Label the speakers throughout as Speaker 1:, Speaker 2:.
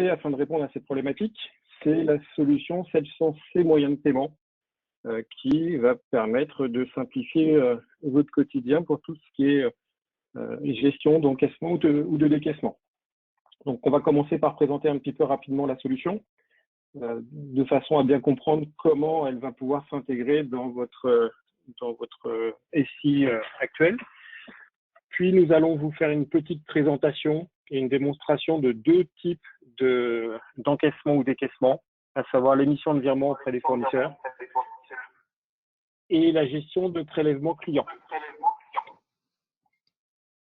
Speaker 1: afin de répondre à cette problématique, c'est la solution Sedge moyen de paiement qui va permettre de simplifier votre quotidien pour tout ce qui est gestion d'encaissement ou de décaissement. Donc, on va commencer par présenter un petit peu rapidement la solution de façon à bien comprendre comment elle va pouvoir s'intégrer dans votre SI actuel. Puis, nous allons vous faire une petite présentation et une démonstration de deux types d'encaissement ou décaissement, à savoir l'émission de virement auprès des fournisseurs et la gestion de prélèvement client.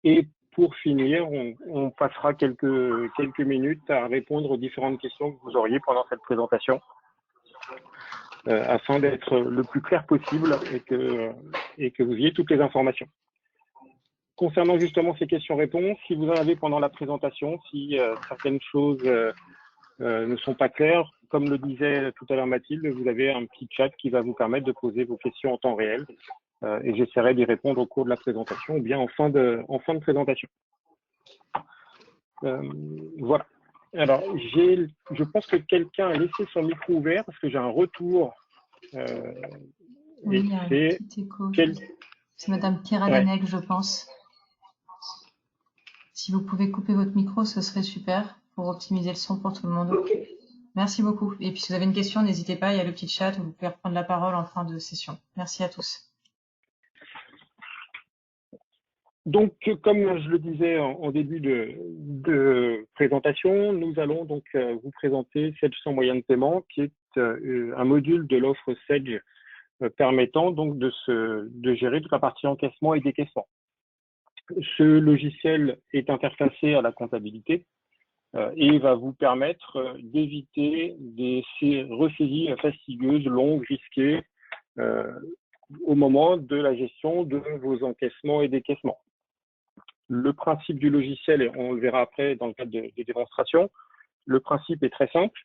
Speaker 1: Et pour finir, on passera quelques minutes à répondre aux différentes questions que vous auriez pendant cette présentation, afin d'être le plus clair possible et que vous ayez toutes les informations. Concernant justement ces questions-réponses, si vous en avez pendant la présentation, si certaines choses ne sont pas claires, comme le disait tout à l'heure Mathilde, vous avez un petit chat qui va vous permettre de poser vos questions en temps réel et j'essaierai d'y répondre au cours de la présentation ou bien en fin de présentation. Voilà. Alors, je pense que quelqu'un a laissé son micro ouvert parce que j'ai un retour.
Speaker 2: Oui, il y a un petit écho. C'est Madame Pierre Alanec, je pense. Si vous pouvez couper votre micro, ce serait super pour optimiser le son pour tout le monde. Okay. Merci beaucoup. Et puis, si vous avez une question, n'hésitez pas, il y a le petit chat où vous pouvez reprendre la parole en fin de session. Merci à tous.
Speaker 1: Donc, comme je le disais en début de présentation, nous allons donc vous présenter Sedge sans moyen de paiement, qui est un module de l'offre Sedge permettant donc de gérer toute la partie encaissement et décaissement. Ce logiciel est interfacé à la comptabilité et va vous permettre d'éviter des ressaisies fastidieuses, longues, risquées au moment de la gestion de vos encaissements et décaissements. Le principe du logiciel, et on le verra après dans le cadre des démonstrations, le principe est très simple.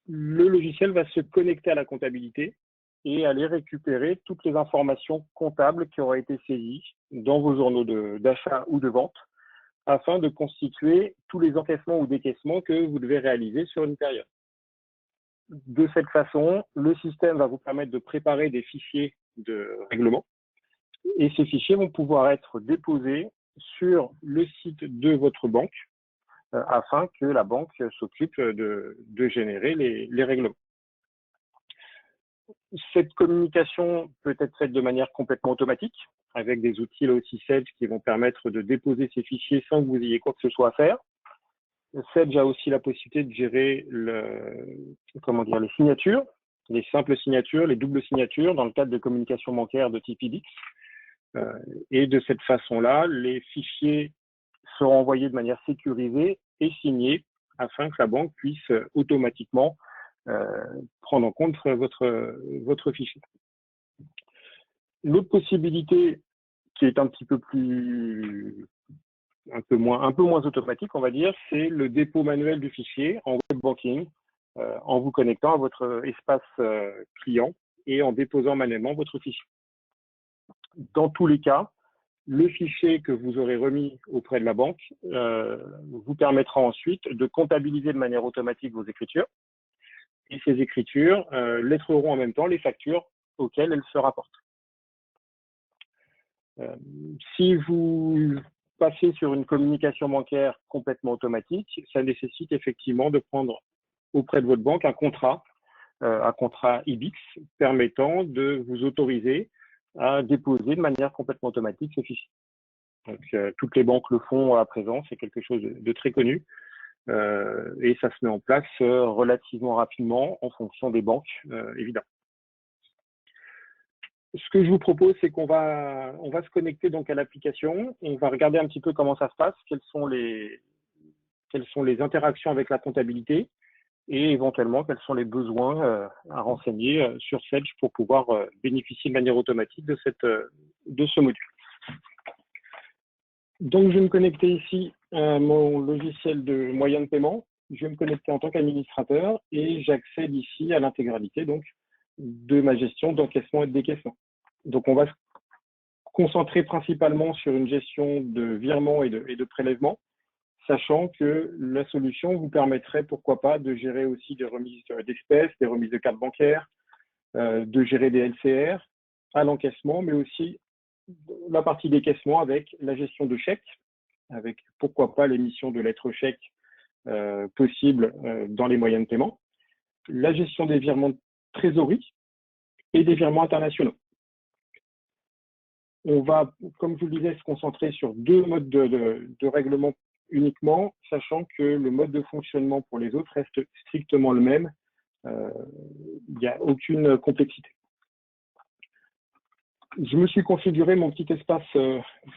Speaker 1: Le logiciel va se connecter à la comptabilité et aller récupérer toutes les informations comptables qui auraient été saisies dans vos journaux d'achat ou de vente afin de constituer tous les encaissements ou décaissements que vous devez réaliser sur une période. De cette façon, le système va vous permettre de préparer des fichiers de règlement et ces fichiers vont pouvoir être déposés sur le site de votre banque afin que la banque s'occupe de générer les règlements. Cette communication peut être faite de manière complètement automatique avec des outils là aussi Sedge qui vont permettre de déposer ces fichiers sans que vous ayez quoi que ce soit à faire. Sedge a aussi la possibilité de gérer les signatures, les simples signatures, les doubles signatures dans le cadre de communication bancaire de type IBIX. Et de cette façon-là, les fichiers seront envoyés de manière sécurisée et signés afin que la banque puisse automatiquement prendre en compte votre fichier. L'autre possibilité qui est un peu moins automatique, on va dire, c'est le dépôt manuel du fichier en web banking, en vous connectant à votre espace client et en déposant manuellement votre fichier. Dans tous les cas, le fichier que vous aurez remis auprès de la banque vous permettra ensuite de comptabiliser de manière automatique vos écritures. Et ces écritures lettreront en même temps les factures auxquelles elles se rapportent. Si vous passez sur une communication bancaire complètement automatique, ça nécessite effectivement de prendre auprès de votre banque un contrat IBIX permettant de vous autoriser à déposer de manière complètement automatique ce fichier. Donc, toutes les banques le font à présent, c'est quelque chose de très connu et ça se met en place relativement rapidement en fonction des banques, évidemment. Ce que je vous propose, c'est qu'on va se connecter donc à l'application, on va regarder un petit peu comment ça se passe, quelles sont les interactions avec la comptabilité et éventuellement quels sont les besoins à renseigner sur Sedge pour pouvoir bénéficier de manière automatique de ce module. Donc, je vais me connecter ici à mon logiciel de moyen de paiement. Je vais me connecter en tant qu'administrateur et j'accède ici à l'intégralité donc de ma gestion d'encaissement et de décaissement. Donc, on va se concentrer principalement sur une gestion de virement et de prélèvement. sachant que la solution vous permettrait, pourquoi pas, de gérer aussi des remises d'espèces, des remises de cartes bancaires, de gérer des LCR à l'encaissement, mais aussi la partie décaissement avec la gestion de chèques, avec pourquoi pas l'émission de lettres chèques possibles dans les moyens de paiement, la gestion des virements de trésorerie et des virements internationaux. On va, comme je vous le disais, se concentrer sur deux modes de règlement uniquement, sachant que le mode de fonctionnement pour les autres reste strictement le même. Il n'y a aucune complexité. Je me suis configuré mon petit espace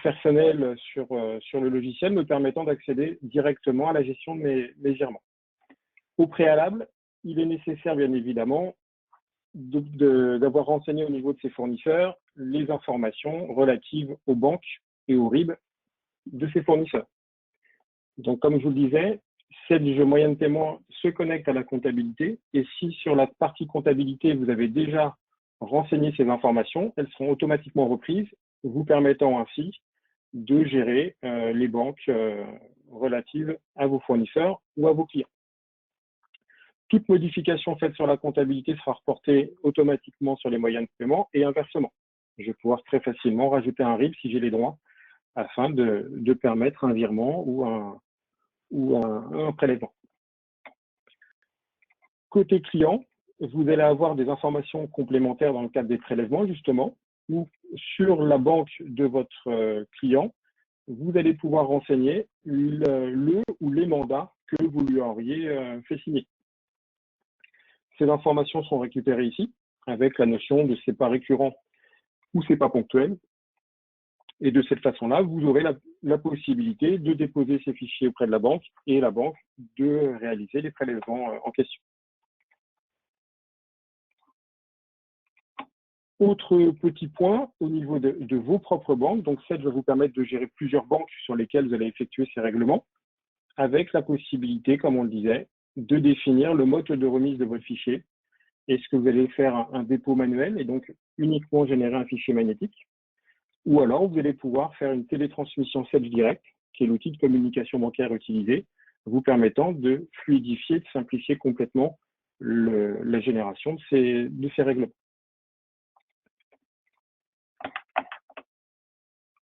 Speaker 1: personnel sur le logiciel, me permettant d'accéder directement à la gestion de mes virements. Au préalable, il est nécessaire, bien évidemment, d'avoir renseigné au niveau de ses fournisseurs les informations relatives aux banques et aux RIB de ses fournisseurs. Donc, comme je vous le disais, Sedge moyen de paiement se connecte à la comptabilité et si sur la partie comptabilité, vous avez déjà renseigné ces informations, elles seront automatiquement reprises, vous permettant ainsi de gérer les banques relatives à vos fournisseurs ou à vos clients. Toute modification faite sur la comptabilité sera reportée automatiquement sur les moyens de paiement et inversement. Je vais pouvoir très facilement rajouter un RIB si j'ai les droits afin de permettre un virement ou un prélèvement. Côté client, vous allez avoir des informations complémentaires dans le cadre des prélèvements, justement, ou sur la banque de votre client, vous allez pouvoir renseigner le ou les mandats que vous lui auriez fait signer. Ces informations sont récupérées ici, avec la notion de c'est pas récurrent ou c'est pas ponctuel. Et de cette façon-là, vous aurez la possibilité de déposer ces fichiers auprès de la banque et la banque de réaliser les prélèvements en question. Autre petit point au niveau de vos propres banques, donc Sedge va vous permettre de gérer plusieurs banques sur lesquelles vous allez effectuer ces règlements, avec la possibilité, comme on le disait, de définir le mode de remise de votre fichier. Est-ce que vous allez faire un dépôt manuel et donc uniquement générer un fichier magnétique, ou alors vous allez pouvoir faire une télétransmission Sedge Direct, qui est l'outil de communication bancaire utilisé, vous permettant de fluidifier, de simplifier complètement la génération de ces règlements.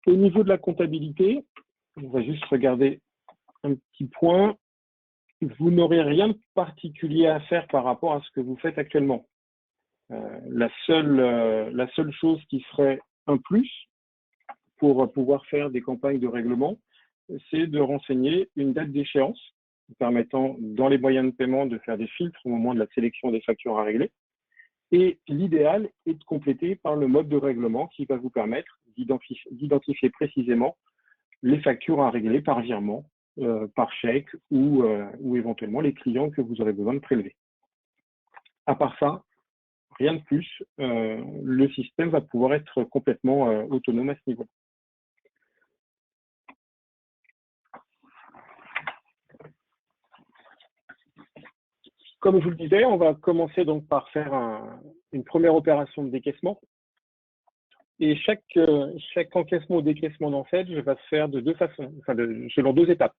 Speaker 1: Au niveau de la comptabilité, on va juste regarder un petit point. Vous n'aurez rien de particulier à faire par rapport à ce que vous faites actuellement. La seule chose qui serait un plus pour pouvoir faire des campagnes de règlement, c'est de renseigner une date d'échéance, permettant dans les moyens de paiement de faire des filtres au moment de la sélection des factures à régler. Et l'idéal est de compléter par le mode de règlement qui va vous permettre d'identifier précisément les factures à régler par virement, par chèque ou éventuellement les clients que vous aurez besoin de prélever. À part ça, rien de plus, le système va pouvoir être complètement autonome à ce niveau. Comme je vous le disais, on va commencer donc par faire une première opération de décaissement. Et chaque encaissement ou décaissement dans Sedge va se faire de deux façons, selon deux étapes.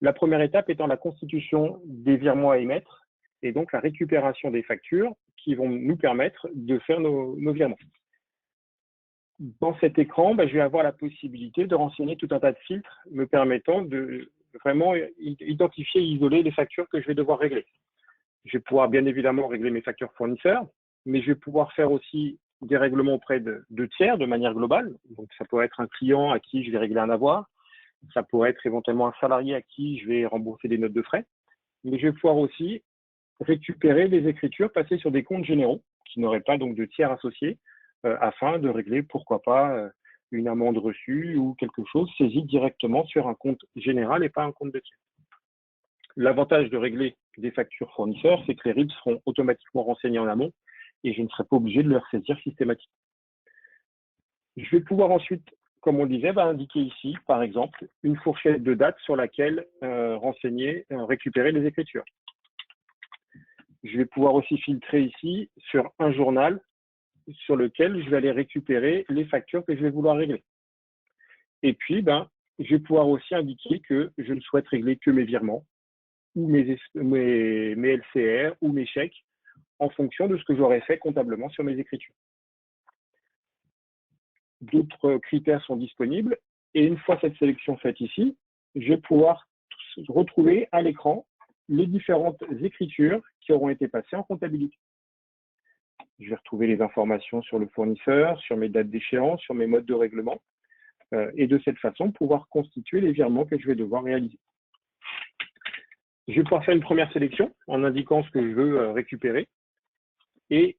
Speaker 1: La première étape étant la constitution des virements à émettre et donc la récupération des factures qui vont nous permettre de faire nos virements. Dans cet écran, je vais avoir la possibilité de renseigner tout un tas de filtres me permettant de vraiment identifier et isoler les factures que je vais devoir régler. Je vais pouvoir bien évidemment régler mes factures fournisseurs, mais je vais pouvoir faire aussi des règlements auprès de tiers de manière globale. Donc, ça pourrait être un client à qui je vais régler un avoir. Ça pourrait être éventuellement un salarié à qui je vais rembourser des notes de frais. Mais je vais pouvoir aussi récupérer des écritures passées sur des comptes généraux qui n'auraient pas donc de tiers associés afin de régler, pourquoi pas, une amende reçue ou quelque chose saisi directement sur un compte général et pas un compte de tiers. L'avantage de régler des factures fournisseurs, c'est que les RIB seront automatiquement renseignés en amont et je ne serai pas obligé de les ressaisir systématiquement. Je vais pouvoir ensuite, comme on disait, indiquer ici, par exemple, une fourchette de date sur laquelle récupérer les écritures. Je vais pouvoir aussi filtrer ici sur un journal sur lequel je vais aller récupérer les factures que je vais vouloir régler. Et puis, je vais pouvoir aussi indiquer que je ne souhaite régler que mes virements ou mes LCR ou mes chèques en fonction de ce que j'aurais fait comptablement sur mes écritures. D'autres critères sont disponibles et une fois cette sélection faite ici, je vais pouvoir retrouver à l'écran les différentes écritures qui auront été passées en comptabilité. Je vais retrouver les informations sur le fournisseur, sur mes dates d'échéance, sur mes modes de règlement et de cette façon pouvoir constituer les virements que je vais devoir réaliser. Je vais pouvoir faire une première sélection en indiquant ce que je veux récupérer et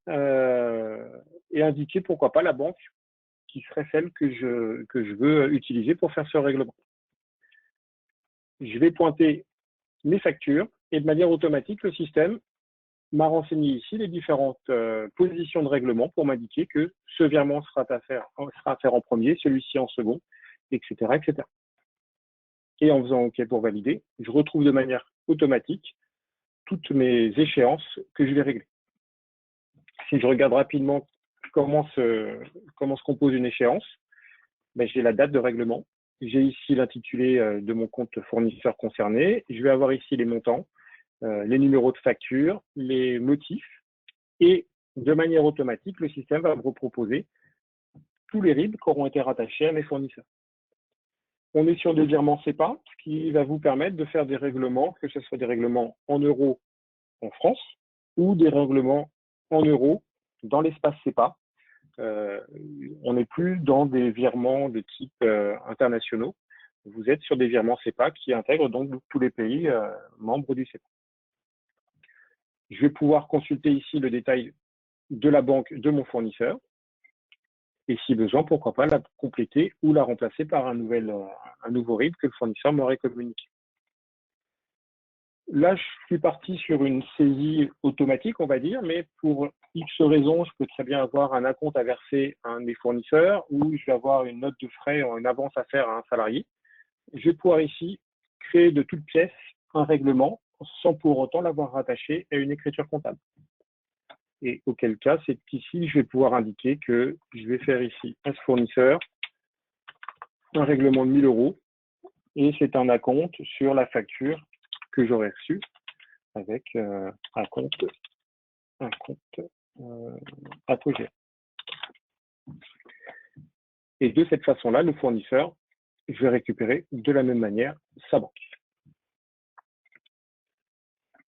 Speaker 1: indiquer pourquoi pas la banque qui serait celle que je veux utiliser pour faire ce règlement. Je vais pointer mes factures et de manière automatique, le système m'a renseigné ici les différentes positions de règlement pour m'indiquer que ce virement sera à faire en premier, celui-ci en second, etc., etc. Et en faisant OK pour valider, je retrouve de manière automatique toutes mes échéances que je vais régler. Si je regarde rapidement comment se compose une échéance, ben, j'ai la date de règlement, j'ai ici l'intitulé de mon compte fournisseur concerné, je vais avoir ici les montants, les numéros de facture, les motifs, et de manière automatique, le système va me reproposer tous les RIB qui auront été rattachés à mes fournisseurs. On est sur des virements SEPA, ce qui va vous permettre de faire des règlements, que ce soit des règlements en euros en France ou des règlements en euros dans l'espace SEPA. On n'est plus dans des virements de type internationaux. Vous êtes sur des virements SEPA qui intègrent donc tous les pays membres du SEPA. Je vais pouvoir consulter ici le détail de la banque de mon fournisseur. Et si besoin, pourquoi pas la compléter ou la remplacer par un nouveau RIB que le fournisseur m'aurait communiqué. Là, je suis parti sur une saisie automatique, on va dire, mais pour X raisons, je peux très bien avoir un acompte à verser à un de mes fournisseurs ou je vais avoir une note de frais ou une avance à faire à un salarié. Je vais pouvoir ici créer de toutes pièces un règlement sans pour autant l'avoir rattaché à une écriture comptable. Et auquel cas, c'est ici, je vais pouvoir indiquer que je vais faire ici à ce fournisseur un règlement de 1 000 € et c'est un acompte sur la facture que j'aurais reçue avec un compte apogée. Et de cette façon-là, le fournisseur, je vais récupérer de la même manière sa banque.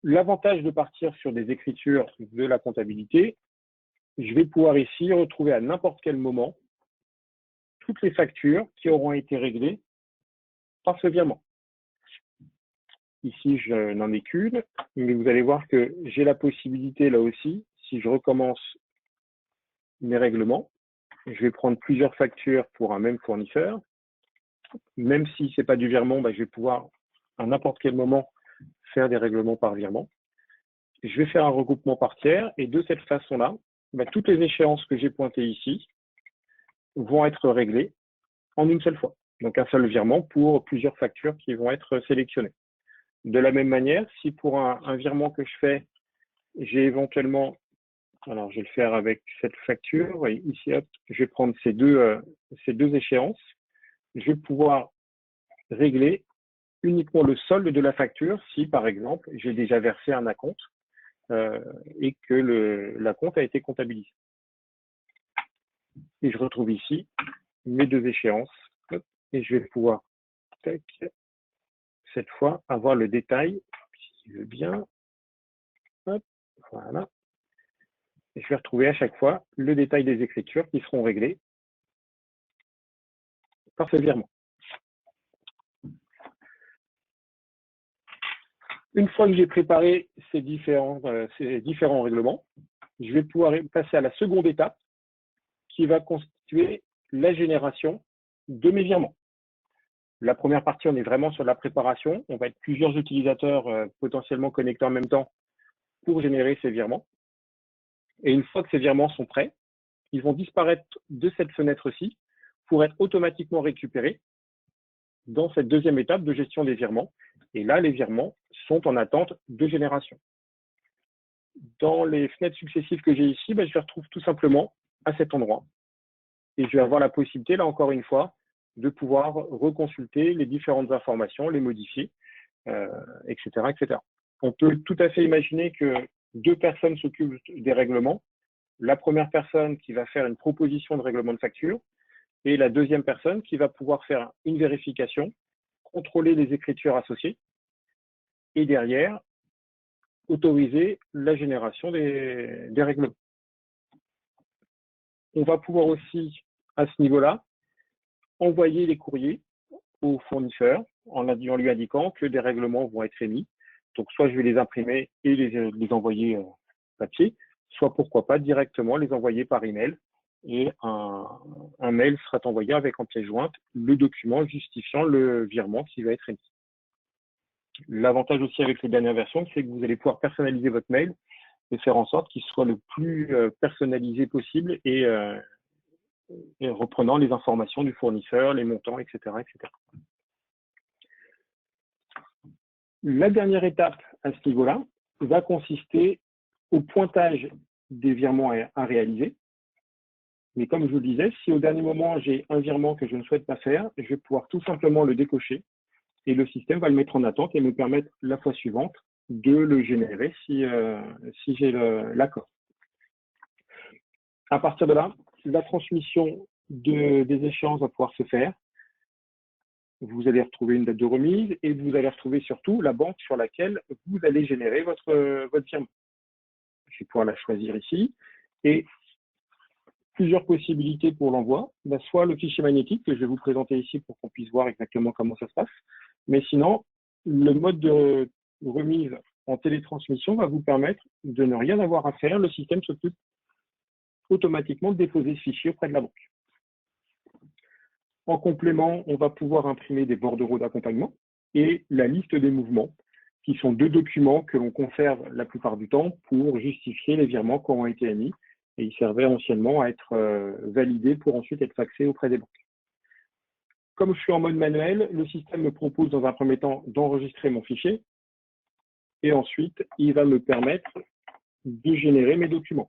Speaker 1: L'avantage de partir sur des écritures de la comptabilité, je vais pouvoir ici retrouver à n'importe quel moment toutes les factures qui auront été réglées par ce virement. Ici, je n'en ai qu'une, mais vous allez voir que j'ai la possibilité là aussi, si je recommence mes règlements, je vais prendre plusieurs factures pour un même fournisseur. Même si ce n'est pas du virement, je vais pouvoir à n'importe quel moment faire des règlements par virement. Je vais faire un regroupement par tiers et de cette façon-là, toutes les échéances que j'ai pointées ici vont être réglées en une seule fois. Donc un seul virement pour plusieurs factures qui vont être sélectionnées. De la même manière, si pour un virement que je fais, j'ai éventuellement, alors je vais le faire avec cette facture, voyez, ici, hop, je vais prendre ces deux échéances, je vais pouvoir régler uniquement le solde de la facture si, par exemple, j'ai déjà versé un acompte et que l'acompte a été comptabilisé. Et je retrouve ici mes deux échéances hop, et je vais pouvoir, tac, cette fois, avoir le détail, si je veux bien. Hop, voilà. Et je vais retrouver à chaque fois le détail des écritures qui seront réglées par ce virement. Une fois que j'ai préparé ces différents règlements, je vais pouvoir passer à la seconde étape qui va constituer la génération de mes virements. La première partie, on est vraiment sur la préparation. On va être plusieurs utilisateurs potentiellement connectés en même temps pour générer ces virements. Et une fois que ces virements sont prêts, ils vont disparaître de cette fenêtre-ci pour être automatiquement récupérés dans cette deuxième étape de gestion des virements. Et là, les virements sont en attente de génération. Dans les fenêtres successives que j'ai ici, je les retrouve tout simplement à cet endroit. Et je vais avoir la possibilité, là encore une fois, de pouvoir reconsulter les différentes informations, les modifier, etc., etc. On peut tout à fait imaginer que deux personnes s'occupent des règlements. La première personne qui va faire une proposition de règlement de facture et la deuxième personne qui va pouvoir faire une vérification, contrôler les écritures associées et derrière, autoriser la génération des règlements. On va pouvoir aussi, à ce niveau-là, envoyer les courriers au fournisseur en lui indiquant que des règlements vont être émis. Donc, soit je vais les imprimer et les envoyer papier, soit pourquoi pas directement les envoyer par email et un mail sera envoyé avec en pièce jointe le document justifiant le virement qui va être émis. L'avantage aussi avec les dernières versions, c'est que vous allez pouvoir personnaliser votre mail et faire en sorte qu'il soit le plus personnalisé possible et reprenant les informations du fournisseur, les montants, etc., etc. La dernière étape à ce niveau-là va consister au pointage des virements à réaliser. Mais comme je vous le disais, si au dernier moment j'ai un virement que je ne souhaite pas faire, je vais pouvoir tout simplement le décocher et le système va le mettre en attente et me permettre la fois suivante de le générer si j'ai l'accord. À partir de là, la transmission des échéances va pouvoir se faire. Vous allez retrouver une date de remise et vous allez retrouver surtout la banque sur laquelle vous allez générer votre virement. Je vais pouvoir la choisir ici et plusieurs possibilités pour l'envoi. Soit le fichier magnétique que je vais vous présenter ici pour qu'on puisse voir exactement comment ça se passe. Mais sinon, le mode de remise en télétransmission va vous permettre de ne rien avoir à faire. Le système s'occupe automatiquement de déposer ce fichier auprès de la banque. En complément, on va pouvoir imprimer des bordereaux d'accompagnement et la liste des mouvements, qui sont deux documents que l'on conserve la plupart du temps pour justifier les virements qui ont été émis. Et ils servaient anciennement à être validés pour ensuite être faxés auprès des banques. Comme je suis en mode manuel, le système me propose dans un premier temps d'enregistrer mon fichier et ensuite, il va me permettre de générer mes documents.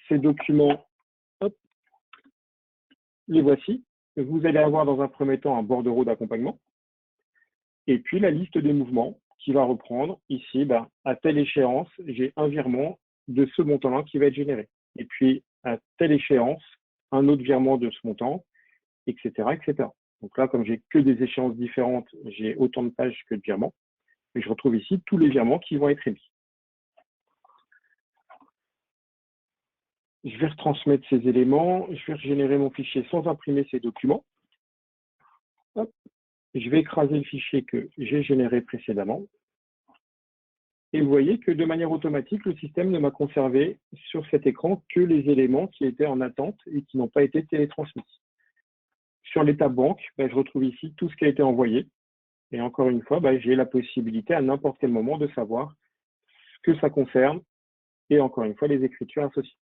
Speaker 1: Ces documents, hop, les voici. Vous allez avoir dans un premier temps un bordereau d'accompagnement et puis la liste des mouvements qui va reprendre ici, à telle échéance, j'ai un virement de ce montant-là qui va être généré. Et puis, à telle échéance, un autre virement de ce montant, etc., etc. Donc là, comme j'ai que des échéances différentes, j'ai autant de pages que de virements. Et je retrouve ici tous les virements qui vont être émis. Je vais retransmettre ces éléments. Je vais générer mon fichier sans imprimer ces documents. Hop. Je vais écraser le fichier que j'ai généré précédemment. Et vous voyez que de manière automatique, le système ne m'a conservé sur cet écran que les éléments qui étaient en attente et qui n'ont pas été télétransmis. Sur l'étape banque, je retrouve ici tout ce qui a été envoyé. Et encore une fois, j'ai la possibilité à n'importe quel moment de savoir ce que ça concerne et encore une fois, les écritures associées.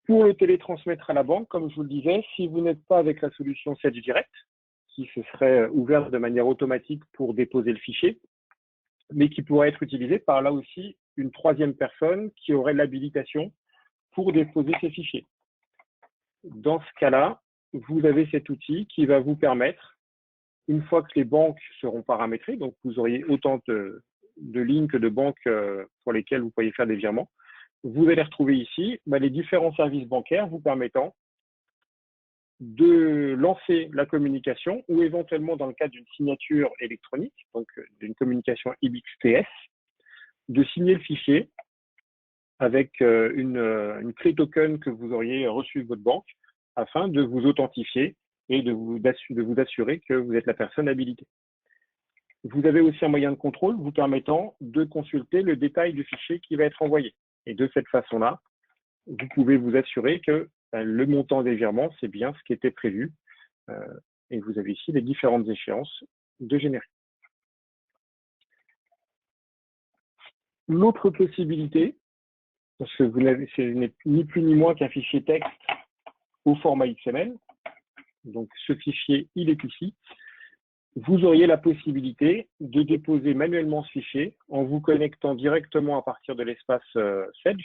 Speaker 1: Pour le télétransmettre à la banque, comme je vous le disais, si vous n'êtes pas avec la solution Sedge Direct, qui se serait ouverte de manière automatique pour déposer le fichier, mais qui pourrait être utilisée par là aussi une troisième personne qui aurait l'habilitation pour déposer ces fichiers. Dans ce cas-là, vous avez cet outil qui va vous permettre, une fois que les banques seront paramétrées, donc vous auriez autant de lignes que de banques pour lesquelles vous pourriez faire des virements, vous allez retrouver ici les différents services bancaires vous permettant de lancer la communication ou éventuellement dans le cadre d'une signature électronique, donc d'une communication IBXTS, de signer le fichier avec une clé token que vous auriez reçue de votre banque afin de vous authentifier et de vous assurer que vous êtes la personne habilitée. Vous avez aussi un moyen de contrôle vous permettant de consulter le détail du fichier qui va être envoyé. Et de cette façon-là, vous pouvez vous assurer que le montant des virements, c'est bien ce qui était prévu. Et vous avez ici les différentes échéances de générer. L'autre possibilité, parce que ce n'est ni plus ni moins qu'un fichier texte au format XML, donc ce fichier, il est ici, vous auriez la possibilité de déposer manuellement ce fichier en vous connectant directement à partir de l'espace Sedge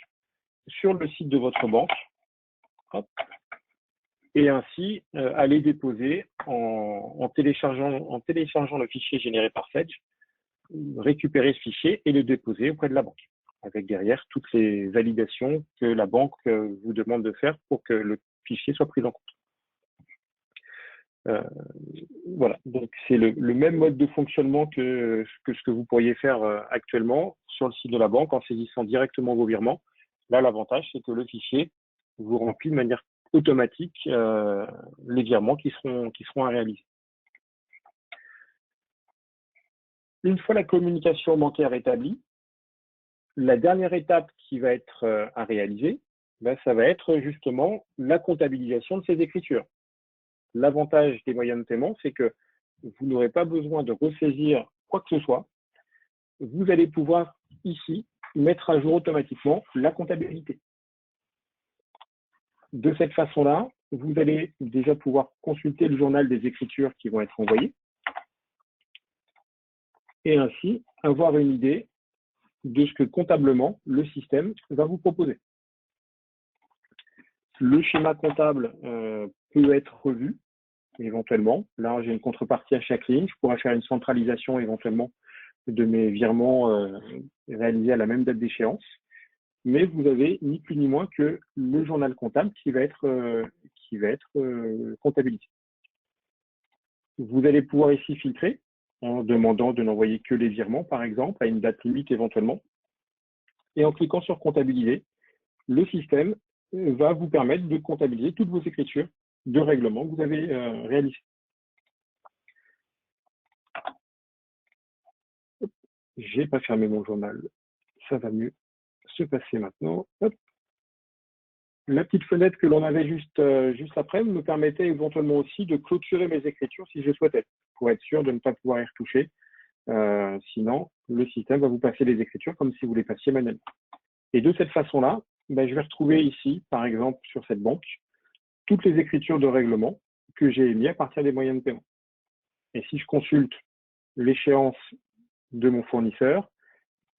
Speaker 1: sur le site de votre banque. Hop. et ainsi aller déposer en téléchargeant le fichier généré par Sedge, récupérer ce fichier et le déposer auprès de la banque, avec derrière toutes les validations que la banque vous demande de faire pour que le fichier soit pris en compte. Voilà, donc c'est le même mode de fonctionnement que ce que vous pourriez faire actuellement sur le site de la banque en saisissant directement vos virements. Là, l'avantage, c'est que le fichier vous remplit de manière automatique les virements qui seront à réaliser. Une fois la communication bancaire établie, la dernière étape qui va être à réaliser, ça va être justement la comptabilisation de ces écritures. L'avantage des moyens de paiement, c'est que vous n'aurez pas besoin de ressaisir quoi que ce soit. Vous allez pouvoir ici mettre à jour automatiquement la comptabilité. De cette façon-là, vous allez déjà pouvoir consulter le journal des écritures qui vont être envoyées et ainsi avoir une idée de ce que comptablement le système va vous proposer. Le schéma comptable peut être revu éventuellement. Là, j'ai une contrepartie à chaque ligne. Je pourrais faire une centralisation éventuellement de mes virements réalisés à la même date d'échéance. Mais vous avez ni plus ni moins que le journal comptable qui va être comptabilisé. Vous allez pouvoir ici filtrer en demandant de n'envoyer que les virements, par exemple, à une date limite éventuellement. Et en cliquant sur comptabiliser, le système va vous permettre de comptabiliser toutes vos écritures de règlement que vous avez réalisées. J'ai pas fermé mon journal, ça va mieux se passer maintenant. Hop. La petite fenêtre que l'on avait juste après me permettait éventuellement aussi de clôturer mes écritures si je souhaitais, pour être sûr de ne pas pouvoir y retoucher. Sinon, le système va vous passer les écritures comme si vous les passiez manuellement. Et de cette façon-là, je vais retrouver ici, par exemple, sur cette banque, toutes les écritures de règlement que j'ai émises à partir des moyens de paiement. Et si je consulte l'échéance de mon fournisseur,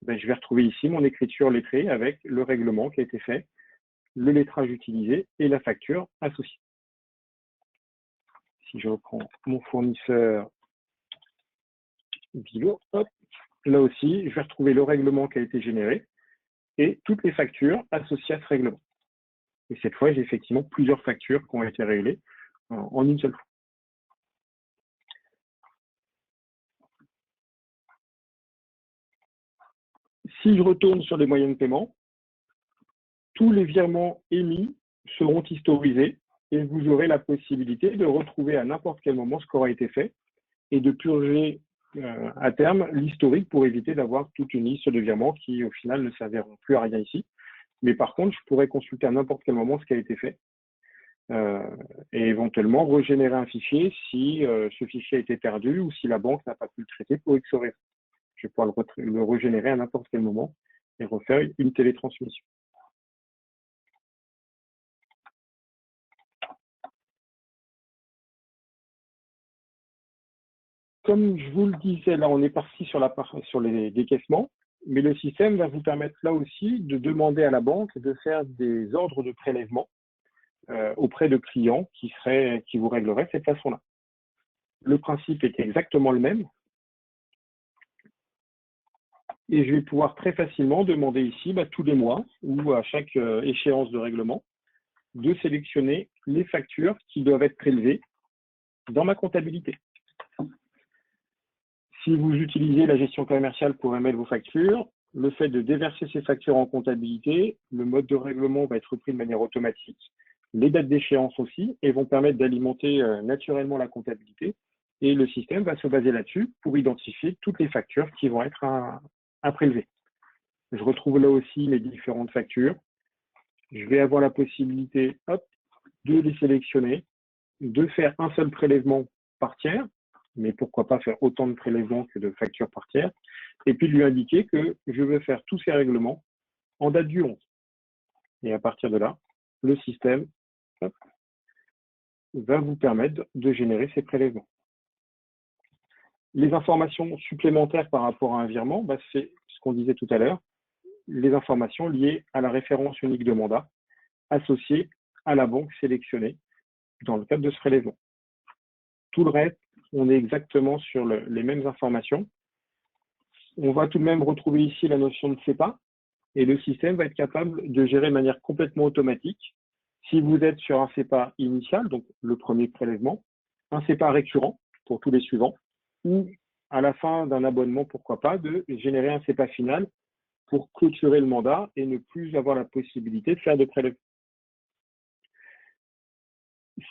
Speaker 1: je vais retrouver ici mon écriture lettrée avec le règlement qui a été fait, le lettrage utilisé et la facture associée. Si je reprends mon fournisseur Bilo, hop, là aussi, je vais retrouver le règlement qui a été généré et toutes les factures associées à ce règlement. Et cette fois, j'ai effectivement plusieurs factures qui ont été réglées en une seule fois. Si je retourne sur les moyens de paiement, tous les virements émis seront historisés et vous aurez la possibilité de retrouver à n'importe quel moment ce qui aura été fait et de purger à terme l'historique pour éviter d'avoir toute une liste de virements qui, au final, ne serviront plus à rien ici. Mais par contre, je pourrais consulter à n'importe quel moment ce qui a été fait et éventuellement régénérer un fichier si ce fichier a été perdu ou si la banque n'a pas pu le traiter pour X raison. Je vais pouvoir le régénérer à n'importe quel moment et refaire une télétransmission. Comme je vous le disais, là, on est parti sur les décaissements, mais le système va vous permettre là aussi de demander à la banque de faire des ordres de prélèvement auprès de clients qui vous régleraient de cette façon-là. Le principe est exactement le même. Et je vais pouvoir très facilement demander ici, tous les mois ou à chaque échéance de règlement, de sélectionner les factures qui doivent être prélevées dans ma comptabilité. Si vous utilisez la gestion commerciale pour émettre vos factures, le fait de déverser ces factures en comptabilité, le mode de règlement va être pris de manière automatique. Les dates d'échéance aussi, et vont permettre d'alimenter naturellement la comptabilité. Et le système va se baser là-dessus pour identifier toutes les factures qui vont être à prélever. Je retrouve là aussi mes différentes factures. Je vais avoir la possibilité de les sélectionner, de faire un seul prélèvement par tiers, mais pourquoi pas faire autant de prélèvements que de factures par tiers, et puis lui indiquer que je veux faire tous ces règlements en date du 11. Et à partir de là, le système va vous permettre de générer ces prélèvements. Les informations supplémentaires par rapport à un virement, c'est ce qu'on disait tout à l'heure, les informations liées à la référence unique de mandat associée à la banque sélectionnée dans le cadre de ce prélèvement. Tout le reste, on est exactement sur les mêmes informations. On va tout de même retrouver ici la notion de CEPA et le système va être capable de gérer de manière complètement automatique. Si vous êtes sur un CEPA initial, donc le premier prélèvement, un CEPA récurrent pour tous les suivants, ou à la fin d'un abonnement, pourquoi pas, de générer un CEPA final pour clôturer le mandat et ne plus avoir la possibilité de faire de prélèvements.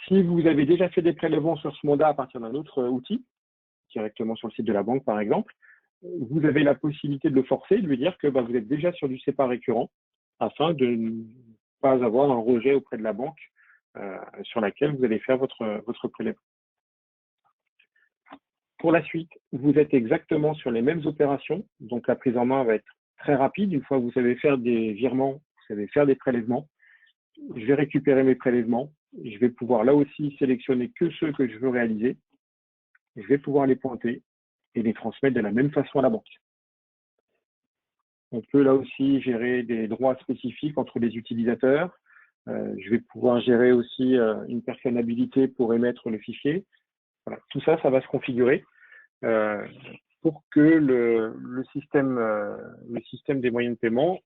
Speaker 1: Si vous avez déjà fait des prélèvements sur ce mandat à partir d'un autre outil, directement sur le site de la banque par exemple, vous avez la possibilité de le forcer, de lui dire que vous êtes déjà sur du CEPA récurrent afin de ne pas avoir un rejet auprès de la banque sur laquelle vous allez faire votre prélèvement. Pour la suite, vous êtes exactement sur les mêmes opérations, donc la prise en main va être très rapide. Une fois que vous savez faire des virements, vous savez faire des prélèvements, je vais récupérer mes prélèvements, je vais pouvoir là aussi sélectionner que ceux que je veux réaliser, je vais pouvoir les pointer et les transmettre de la même façon à la banque. On peut là aussi gérer des droits spécifiques entre les utilisateurs. Je vais pouvoir gérer aussi une personne habilitée pour émettre le fichier. Voilà. Tout ça, ça va se configurer pour que le système des moyens de paiement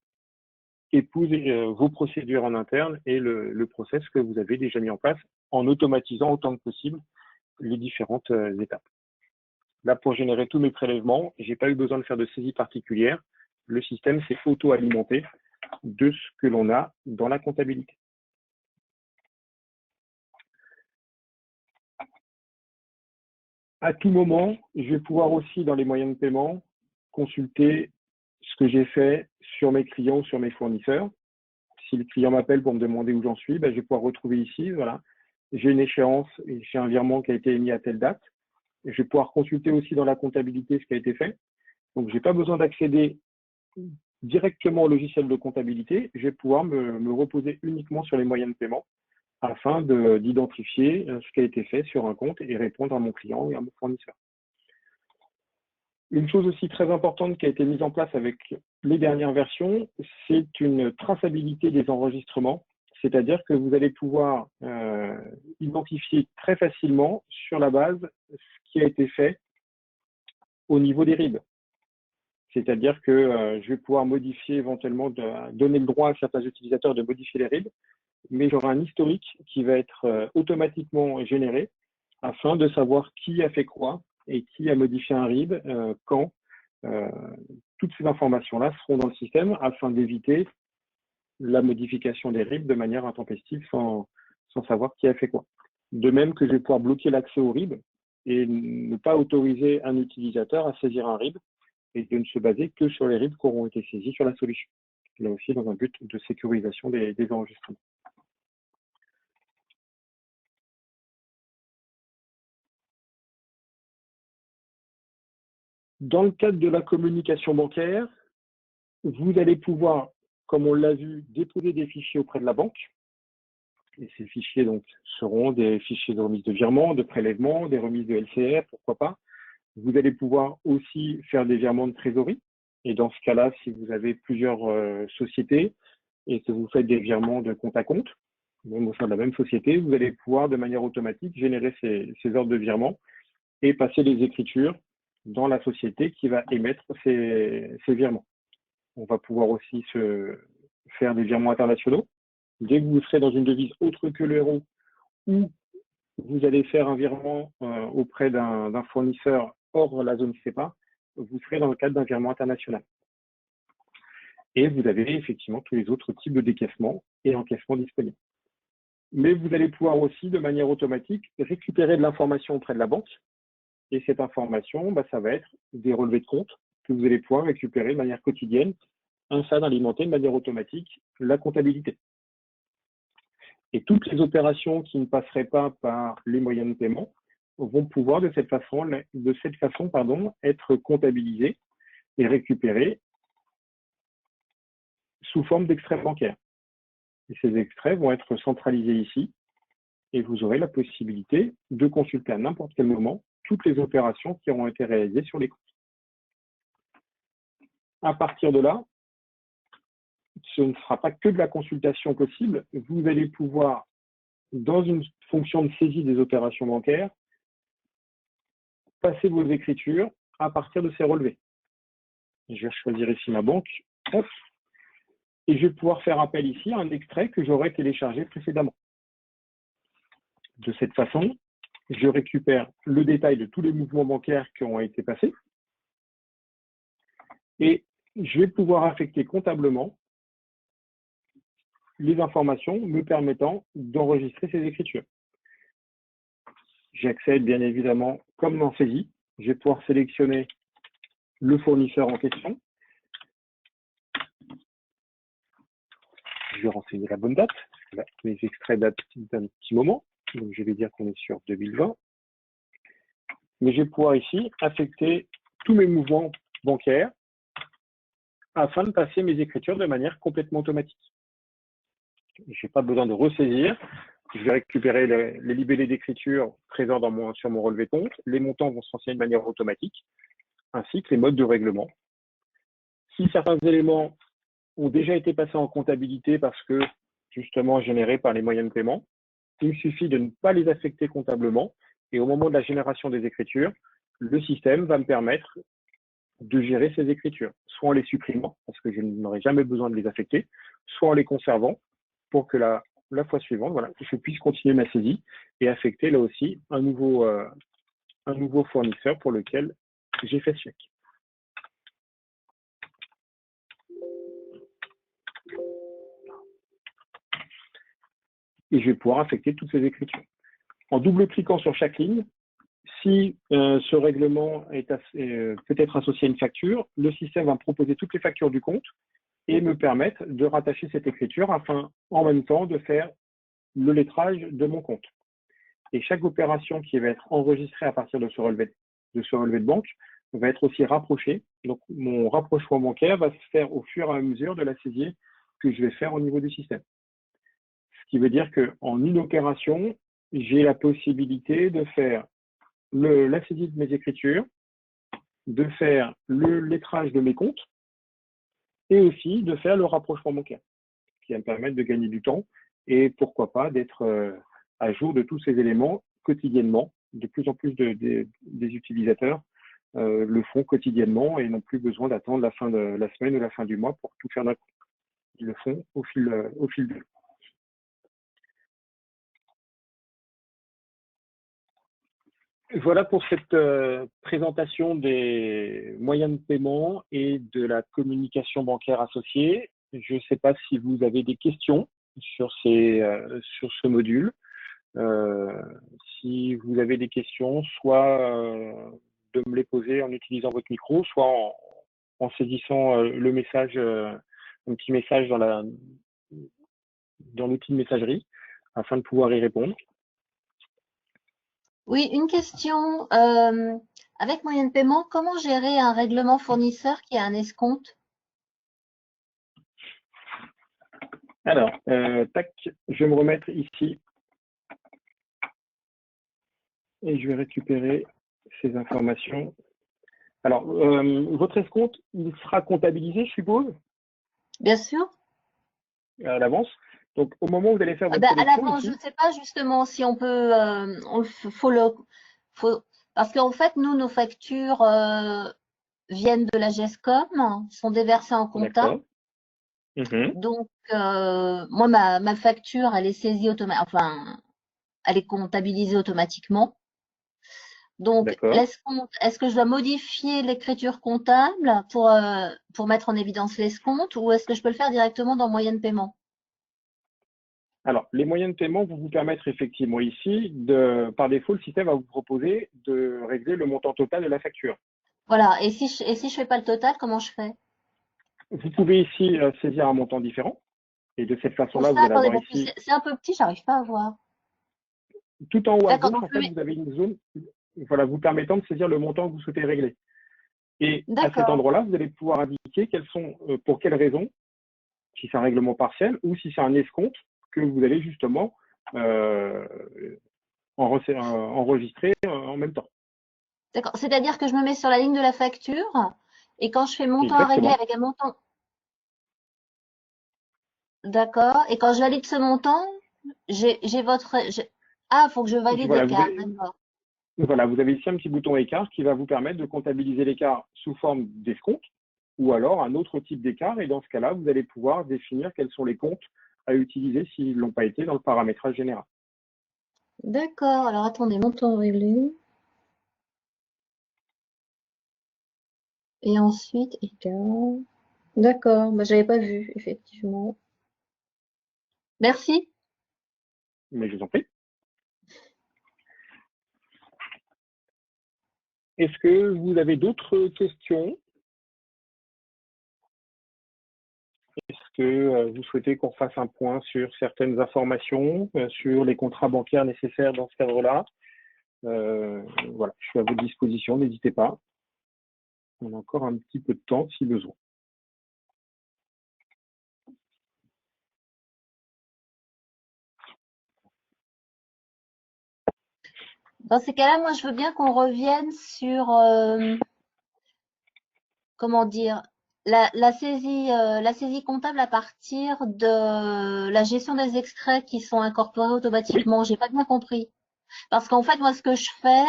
Speaker 1: épouse vos procédures en interne et le process que vous avez déjà mis en place en automatisant autant que possible les différentes étapes. Là, pour générer tous mes prélèvements, je n'ai pas eu besoin de faire de saisie particulière. Le système s'est auto-alimenté de ce que l'on a dans la comptabilité. À tout moment, je vais pouvoir aussi, dans les moyens de paiement, consulter ce que j'ai fait sur mes clients ou sur mes fournisseurs. Si le client m'appelle pour me demander où j'en suis, je vais pouvoir retrouver ici, voilà, j'ai une échéance, j'ai un virement qui a été émis à telle date. Je vais pouvoir consulter aussi dans la comptabilité ce qui a été fait. Donc, je n'ai pas besoin d'accéder directement au logiciel de comptabilité. Je vais pouvoir me reposer uniquement sur les moyens de paiement afin d'identifier ce qui a été fait sur un compte et répondre à mon client et à mon fournisseur. Une chose aussi très importante qui a été mise en place avec les dernières versions, c'est une traçabilité des enregistrements, c'est-à-dire que vous allez pouvoir identifier très facilement sur la base ce qui a été fait au niveau des RIB. C'est-à-dire que je vais pouvoir modifier éventuellement, donner le droit à certains utilisateurs de modifier les RIB, mais j'aurai un historique qui va être automatiquement généré afin de savoir qui a fait quoi et qui a modifié un RIB, quand. Toutes ces informations-là seront dans le système afin d'éviter la modification des RIB de manière intempestive sans savoir qui a fait quoi. De même que je vais pouvoir bloquer l'accès au RIB et ne pas autoriser un utilisateur à saisir un RIB et de ne se baser que sur les RIB qui auront été saisis sur la solution. Là aussi dans un but de sécurisation des enregistrements. Dans le cadre de la communication bancaire, vous allez pouvoir, comme on l'a vu, déposer des fichiers auprès de la banque. Et ces fichiers donc, seront des fichiers de remise de virement, de prélèvement, des remises de LCR, pourquoi pas. Vous allez pouvoir aussi faire des virements de trésorerie. Et dans ce cas-là, si vous avez plusieurs sociétés et que vous faites des virements de compte à compte, même au sein de la même société, vous allez pouvoir de manière automatique générer ces ordres de virement et passer les écritures dans la société qui va émettre ces virements. On va pouvoir aussi faire des virements internationaux. Dès que vous serez dans une devise autre que l'euro ou vous allez faire un virement auprès d'un fournisseur hors la zone CEPA, vous serez dans le cadre d'un virement international. Et vous avez effectivement tous les autres types de décaissements et encaissements disponibles. Mais vous allez pouvoir aussi, de manière automatique, récupérer de l'information auprès de la banque. Et cette information, ça va être des relevés de compte que vous allez pouvoir récupérer de manière quotidienne, afin d'alimenter de manière automatique la comptabilité. Et toutes les opérations qui ne passeraient pas par les moyens de paiement vont pouvoir de cette façon être comptabilisées et récupérées sous forme d'extraits bancaires. Et ces extraits vont être centralisés ici et vous aurez la possibilité de consulter à n'importe quel moment toutes les opérations qui auront été réalisées sur les comptes. À partir de là, ce ne sera pas que de la consultation possible, vous allez pouvoir dans une fonction de saisie des opérations bancaires, passer vos écritures à partir de ces relevés. Je vais choisir ici ma banque. Hop. Et je vais pouvoir faire appel ici à un extrait que j'aurais téléchargé précédemment. De cette façon, je récupère le détail de tous les mouvements bancaires qui ont été passés et je vais pouvoir affecter comptablement les informations me permettant d'enregistrer ces écritures. J'accède bien évidemment comme en saisie. Je vais pouvoir sélectionner le fournisseur en question. Je vais renseigner la bonne date. Là, les extraits datent d'un petit moment. Donc, je vais dire qu'on est sur 2020. Mais je vais pouvoir ici affecter tous mes mouvements bancaires afin de passer mes écritures de manière complètement automatique. Je n'ai pas besoin de ressaisir. Je vais récupérer les libellés d'écriture présents sur mon relevé de compte. Les montants vont se renseigner de manière automatique, ainsi que les modes de règlement. Si certains éléments ont déjà été passés en comptabilité parce que justement générés par les moyens de paiement, il me suffit de ne pas les affecter comptablement et au moment de la génération des écritures, le système va me permettre de gérer ces écritures, soit en les supprimant parce que je n'aurai jamais besoin de les affecter, soit en les conservant pour que la fois suivante, voilà, je puisse continuer ma saisie et affecter là aussi un nouveau fournisseur pour lequel j'ai fait ce chèque. Et je vais pouvoir affecter toutes ces écritures. En double-cliquant sur chaque ligne, si ce règlement peut être associé à une facture, le système va me proposer toutes les factures du compte et me permettre de rattacher cette écriture afin, en même temps, de faire le lettrage de mon compte. Et chaque opération qui va être enregistrée à partir de ce relevé de banque va être aussi rapprochée. Donc, mon rapprochement bancaire va se faire au fur et à mesure de la saisie que je vais faire au niveau du système. Ce qui veut dire qu'en une opération, j'ai la possibilité de faire la saisie de mes écritures, de faire le lettrage de mes comptes et aussi de faire le rapprochement bancaire, qui va me permettre de gagner du temps et pourquoi pas d'être à jour de tous ces éléments quotidiennement. De plus en plus des utilisateurs le font quotidiennement et n'ont plus besoin d'attendre la fin de la semaine ou la fin du mois pour tout faire d'un coup. Ils le font au fil de l'eau. Voilà pour cette présentation des moyens de paiement et de la communication bancaire associée. Je ne sais pas si vous avez des questions sur ce module. Si vous avez des questions, soit de me les poser en utilisant votre micro, soit en saisissant le message, un petit message dans l'outil de messagerie, afin de pouvoir y répondre.
Speaker 3: Oui, une question. Avec moyen de paiement, comment gérer un règlement fournisseur qui a un escompte?
Speaker 1: Alors, tac, je vais me remettre ici et je vais récupérer ces informations. Alors, votre escompte, il sera comptabilisé, je suppose,
Speaker 3: Bien sûr.
Speaker 1: à l'avance. Donc, au moment où vous allez faire votre
Speaker 3: À
Speaker 1: sélection
Speaker 3: l'avance,
Speaker 1: ici,
Speaker 3: je ne sais pas justement si on peut, parce qu'en fait, nous, nos factures viennent de la GESCOM, sont déversées en compta.
Speaker 1: d'accord.
Speaker 3: Donc, moi, ma facture, elle est saisie enfin, elle est comptabilisée automatiquement. Donc, l'escompte, est-ce que je dois modifier l'écriture comptable pour mettre en évidence l'escompte ou est-ce que je peux le faire directement dans moyen de paiement?
Speaker 1: Alors, les moyens de paiement vont vous permettre effectivement ici, par défaut, le système va vous proposer de régler le montant total de la facture.
Speaker 3: Voilà. Et si je fais pas le total, comment je fais?
Speaker 1: Vous pouvez ici saisir un montant différent. Et de cette façon-là, vous allez
Speaker 3: Attendez,
Speaker 1: avoir ici,
Speaker 3: c'est un peu petit, j'arrive pas à voir.
Speaker 1: tout en haut à
Speaker 3: D'accord,
Speaker 1: gauche, en fait, vous avez une zone voilà, vous permettant de saisir le montant que vous souhaitez régler. Et à cet endroit-là, vous allez pouvoir indiquer pour quelles raisons, si c'est un règlement partiel ou si c'est un escompte que vous allez justement enregistrer en même temps.
Speaker 3: D'accord. C'est-à-dire que je me mets sur la ligne de la facture et quand je fais montant à régler avec un montant. D'accord. Et quand je valide ce montant, j'ai votre. Ah, faut que je valide
Speaker 1: Voilà,
Speaker 3: l'écart, d'accord.
Speaker 1: Voilà, vous avez ici un petit bouton écart qui va vous permettre de comptabiliser l'écart sous forme d'escompte ou alors un autre type d'écart. Et dans ce cas-là, vous allez pouvoir définir quels sont les comptes à utiliser s'ils ne l'ont pas été dans le paramétrage général.
Speaker 3: D'accord, alors attendez, montant réglé. Et ensuite, écart. D'accord, bah, j'avais pas vu, effectivement. Merci.
Speaker 1: Mais je vous en prie. Est-ce que vous avez d'autres questions? Est-ce que vous souhaitez qu'on fasse un point sur certaines informations, sur les contrats bancaires nécessaires dans ce cadre-là? Voilà, je suis à votre disposition, n'hésitez pas. On a encore un petit peu de temps si besoin.
Speaker 3: Dans ces cas-là, moi, je veux bien qu'on revienne sur, comment dire, la saisie comptable à partir de la gestion des extraits qui sont incorporés
Speaker 1: Oui,
Speaker 3: automatiquement. J'ai pas bien compris. Parce qu'en fait, moi, ce que je fais,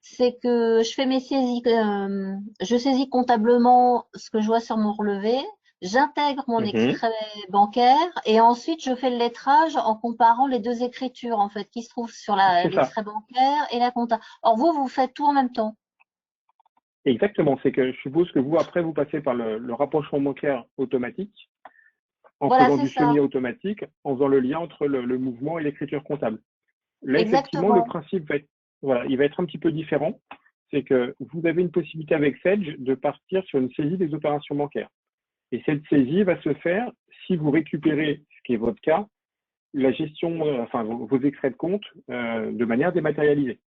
Speaker 3: c'est que je fais mes saisies, je saisis comptablement ce que je vois sur mon relevé, j'intègre mon extrait bancaire et ensuite je fais le lettrage en comparant les deux écritures en fait qui se trouvent sur
Speaker 1: c'est ça.
Speaker 3: l'extrait bancaire et la compta. Or vous faites tout en même temps.
Speaker 1: Exactement. C'est que je suppose que vous, après, vous passez par le rapprochement bancaire automatique en
Speaker 3: Voilà,
Speaker 1: faisant
Speaker 3: c'est
Speaker 1: du
Speaker 3: ça.
Speaker 1: semi-automatique, en faisant le lien entre le mouvement et l'écriture comptable. Là, effectivement, le
Speaker 3: Exactement.
Speaker 1: principe va être, voilà, il va être un petit peu différent. C'est que vous avez une possibilité avec Sedge de partir sur une saisie des opérations bancaires. Et cette saisie va se faire si vous récupérez, ce qui est votre cas, la gestion, enfin vos extraits de compte de manière dématérialisée.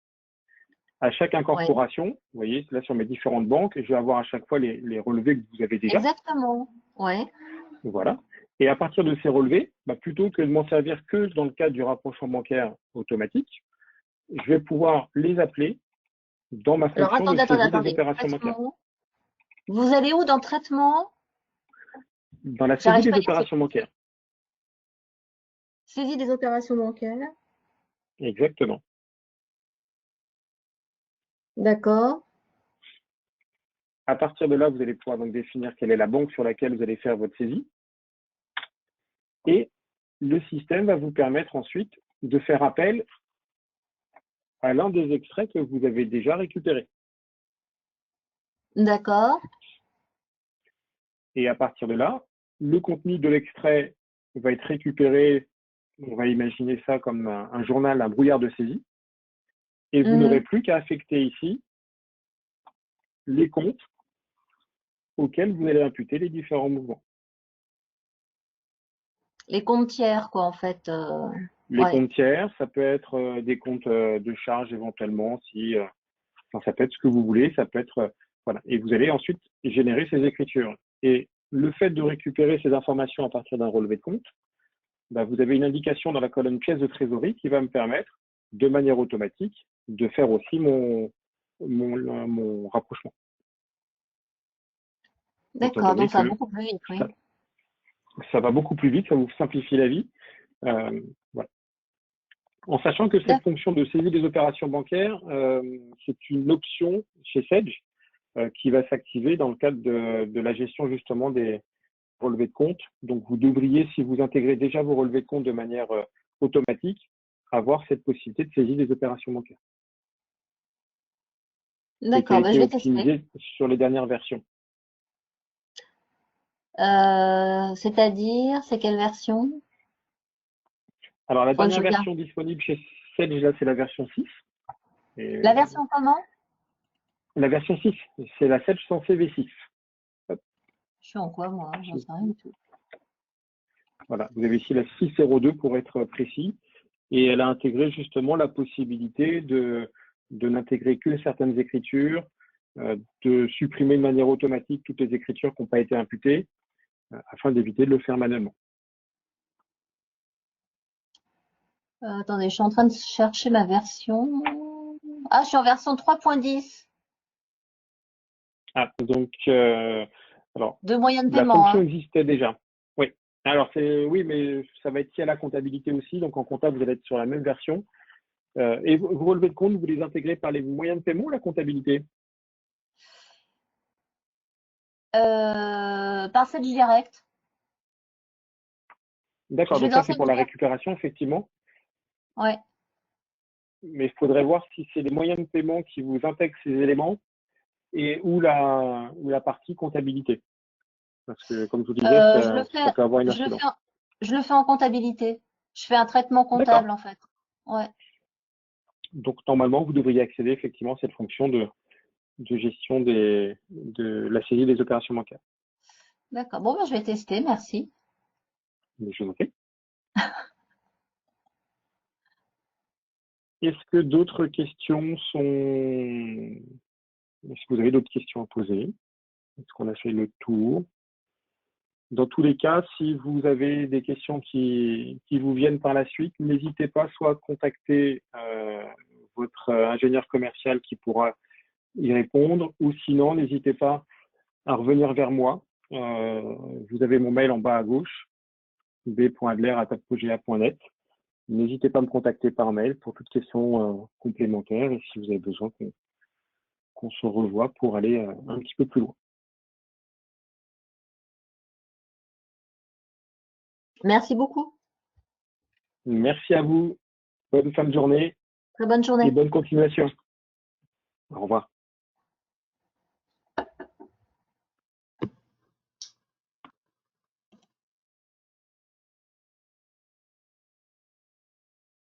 Speaker 1: À chaque
Speaker 3: Oui.
Speaker 1: incorporation, vous voyez, là sur mes différentes banques, je vais avoir à chaque fois les relevés que vous avez déjà.
Speaker 3: Exactement. Oui.
Speaker 1: Voilà. Et à partir de ces relevés, plutôt que de m'en servir que dans le cadre du rapprochement bancaire automatique, je vais pouvoir les appeler dans ma
Speaker 3: Alors
Speaker 1: fonction de saisie des
Speaker 3: attendez.
Speaker 1: opérations bancaires.
Speaker 3: Traitement. Vous allez où dans traitement?
Speaker 1: Dans la saisie
Speaker 3: J'arrive
Speaker 1: des
Speaker 3: pas à lire.
Speaker 1: opérations bancaires.
Speaker 3: Saisie des opérations bancaires.
Speaker 1: Exactement.
Speaker 3: D'accord.
Speaker 1: À partir de là, vous allez pouvoir donc définir quelle est la banque sur laquelle vous allez faire votre saisie. Et le système va vous permettre ensuite de faire appel à l'un des extraits que vous avez déjà récupérés.
Speaker 3: D'accord.
Speaker 1: Et à partir de là, le contenu de l'extrait va être récupéré, on va imaginer ça comme un journal, un brouillard de saisie, et vous n'aurez plus qu'à affecter ici les comptes auxquels vous allez imputer les différents mouvements.
Speaker 3: Les comptes tiers, quoi, en fait.
Speaker 1: Les comptes tiers, ça peut être des comptes de charge éventuellement, si, enfin, ça peut être ce que vous voulez, ça peut être, voilà. Et vous allez ensuite générer ces écritures. Et le fait de récupérer ces informations à partir d'un relevé de compte, vous avez une indication dans la colonne pièces de trésorerie qui va me permettre, de manière automatique, de faire aussi mon rapprochement.
Speaker 3: D'accord, donc ça va beaucoup plus vite, oui.
Speaker 1: Ça va beaucoup plus vite, ça vous simplifie la vie. Voilà. En sachant que cette fonction de saisie des opérations bancaires, c'est une option chez Sedge qui va s'activer dans le cadre de la gestion justement des relevés de compte. Donc, vous devriez, si vous intégrez déjà vos relevés de compte de manière automatique, avoir cette possibilité de saisie des opérations bancaires.
Speaker 3: D'accord, je vais tester.
Speaker 1: Sur les dernières versions.
Speaker 3: C'est-à-dire, c'est quelle version?
Speaker 1: Alors, la dernière version disponible chez Sedge, là, c'est la version 6.
Speaker 3: La version comment?
Speaker 1: La version 6, c'est la Sedge Sensei V6.
Speaker 3: Je suis en quoi, moi? J'en sais rien du tout.
Speaker 1: Voilà, vous avez ici la 602 pour être précis. Et elle a intégré justement la possibilité de n'intégrer que certaines écritures, de supprimer de manière automatique toutes les écritures qui n'ont pas été imputées, afin d'éviter de le faire manuellement.
Speaker 3: Attendez, je suis en train de chercher ma version. Ah, je suis en version 3.10.
Speaker 1: Ah, donc, alors,
Speaker 3: de moyens de
Speaker 1: la
Speaker 3: paiement.
Speaker 1: fonction existait déjà. Oui, Alors, oui, mais ça va être lié à la comptabilité aussi. Donc, en compta, vous allez être sur la même version. Et vos relevés de compte, vous les intégrez par les moyens de paiement ou la comptabilité?
Speaker 3: Par Sedge Direct.
Speaker 1: D'accord, donc ça, c'est pour la récupération, effectivement.
Speaker 3: Ouais.
Speaker 1: Mais il faudrait voir si c'est les moyens de paiement qui vous intègrent ces éléments ou la partie comptabilité. Parce que, comme je vous disais, ça peut avoir une incidence.
Speaker 3: Je le fais en comptabilité. Je fais un traitement comptable, en fait. Ouais.
Speaker 1: Donc, normalement, vous devriez accéder effectivement à cette fonction de gestion de la saisie des opérations bancaires.
Speaker 3: D'accord. Bon, ben, je vais tester. Merci.
Speaker 1: Mais je vous en prie. Est-ce que d'autres questions sont... Est-ce que vous avez d'autres questions à poser? Est-ce qu'on a fait le tour? Dans tous les cas, si vous avez des questions qui vous viennent par la suite, n'hésitez pas soit à contacter votre ingénieur commercial qui pourra y répondre, ou sinon, n'hésitez pas à revenir vers moi. Vous avez mon mail en bas à gauche, b.adler@apogea.net. N'hésitez pas à me contacter par mail pour toute question complémentaire et si vous avez besoin qu'on se revoie pour aller un petit peu plus loin.
Speaker 3: Merci beaucoup.
Speaker 1: Merci à vous. Bonne fin de journée.
Speaker 3: Très bonne journée.
Speaker 1: Et bonne continuation. Au revoir.